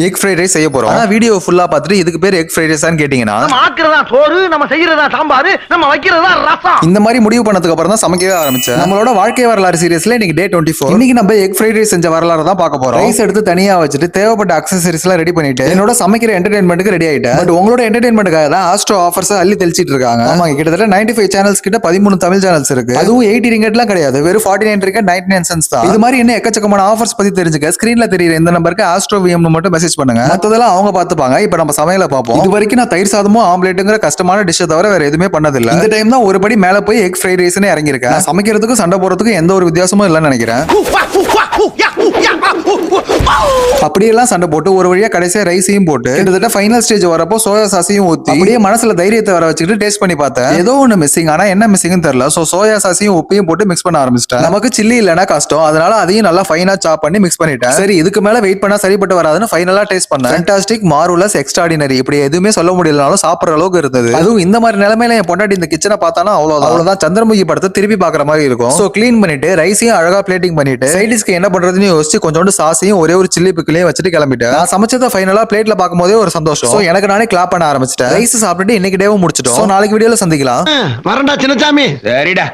Egg fried rice செய்ய போறோம். ஆனா வீடியோ ஃபுல்லா பார்த்துட்டு இதுக்கு பேர் எக் ஃப்ரைட் ரைஸான்னு கேட்டீங்கன்னா, நம்ம ஆக்குறதா சோறு, நம்ம செய்யறதா சாம்பார், நம்ம வைக்கிறதா ரசம். இந்த மாதிரி முடிவு பண்ணதுக்கு அப்புறம் தான் சமைக்கவே ஆரம்பிச்சேன். நம்மளோட வாழ்க்கை வரலாறு சீரிஸ்ல இன்னைக்கு டே 24. இன்னைக்கு நம்ம எக் ஃப்ரைட் ரைஸ் செஞ்ச வரலாறு தான் பார்க்க போறோம். ரைஸ் எடுத்து தனியா வச்சுட்டு தேவைப்பட்ட அக்சசரிஸ் எல்லாம் ரெடி பண்ணிட்டு என்னோட சமைக்கிற என்டர்டைன்மெண்ட்டுக்கு ரெடி ஆயிட்டேன். பட் உங்களோட என்டர்டைன்மெண்ட்டுக்காக தான் ஆஸ்ட்ரோ ஆஃபர்ஸ் அள்ளி தெளிச்சிட்டு இருக்காங்க. ஆமா, கிட்டத்தட்ட 95 சேனல்ஸ் கிட்ட 13 தமிழ் சேனல்ஸ் இருக்கு. அதுவும் 80 ரிங்கெட்லாம் கிடையாது, வெறும் 49 ரிங்கெட் 99 சென்ட்ஸ் தான். இது மாதிரி என்ன எக்கச்சக்கமான ஆஃபர்ஸ் பத்தி தெரிஞ்சுக்க ஸ்கிரீன்ல தெரியுற இந்த நம்பருக்கு ஆஸ்ட்ரோ விஎம் மட்டும் மெசேஜ் பண்ணுங்க. மத்ததெல்லாம் அவங்க பாத்துப்பாங்க. இப்ப நம்ம சமையல பார்ப்போம். இது வரைக்கும் நான் தயிர் சாதமும் ஆம்லேட்டுங்கிற கஷ்டமான டிஷ்ஷை தவிர வேற எதுவுமே பண்ணதில்லை. இந்த டைம் தான் ஒரு படி மேல போய் எக் ஃப்ரைட் ரைஸ்னு இறங்கியிருக்கேன். சமைக்கிறதுக்கும் சண்டை போறதுக்கும் எந்த ஒரு வித்தியாசமும் இல்லைன்னு நினைக்கிறேன். அப்படியெல்லாம் சண்டை போட்டு ஒரு வழியா கடைசியா ரைஸையும் போட்டு கிட்டத்தட்ட ஃபைனல் ஸ்டேஜ் வரப்போ சோயா சாஸையும் ஊத்தி அப்படியே மனசுல தைரியத்தை வர வச்சுட்டு டேஸ்ட் பண்ணி பார்த்தேன். ஏதோ ஒண்ணு மிஸ்ஸிங், ஆனா என்ன மிஸ்ஸிங்னு தெரியல. சோ சோயா சாஸையும் உப்பையும் போட்டு மிக்ஸ் பண்ண ஆரம்பிச்சிட்டேன். நமக்கு சில்லி இல்லைன்னா கஷ்டம், அதனால அதையும் நல்லா ஃபைனா சாப் பண்ணி மிக்ஸ் பண்ணிட்டேன். சரி, இதுக்கு மேல வெயிட் பண்ணா சரிப்பட்டு வராதுன்னு ஃபைனலா டேஸ்ட் பண்ணேன். ஃபேண்டாஸ்டிக், மார்வலஸ், எக்ஸ்ட்ராடினரி, இப்படி எதுவுமே சொல்ல முடியலனாலும் சாப்பிடுற அளவுக்கு இருந்தது. அதுவும் இந்த மாதிரி நிலைமையில என் பொண்டாட்டி இந்த கிச்சனை பார்த்தானா அவ்வளவுதான் சந்திரமுகி படத்தை திருப்பி பாக்குற மாதிரி இருக்கும். சோ கிளீன் பண்ணிட்டு ரைஸையும் அழகா பிளேட்டிங் பண்ணிட்டு சைடிஸ்க்கு என்ன பண்றதுன்னு யோசிச்சு கொஞ்சோண்டு சாஸையும் ஒரே ஒரு சில்லி பிக்கிலையும் வச்சுட்டு கிளம்பிட்டேன். நான் சமைச்சதை ஃபைனலா பிளேட்ல பார்க்கும் போதே ஒரு சந்தோஷம். சோ எனக்கு நானே கிளாப் பண்ண ஆரம்பிச்சிட்டேன். ரைஸ் சாப்பிட்டுட்டு இன்னைக்கு டேவும் முடிச்சிட்டோம். நாளைக்கு வீடியோல சந்திக்கலாம். வரண்டா சின்னசாமி. சரிடா.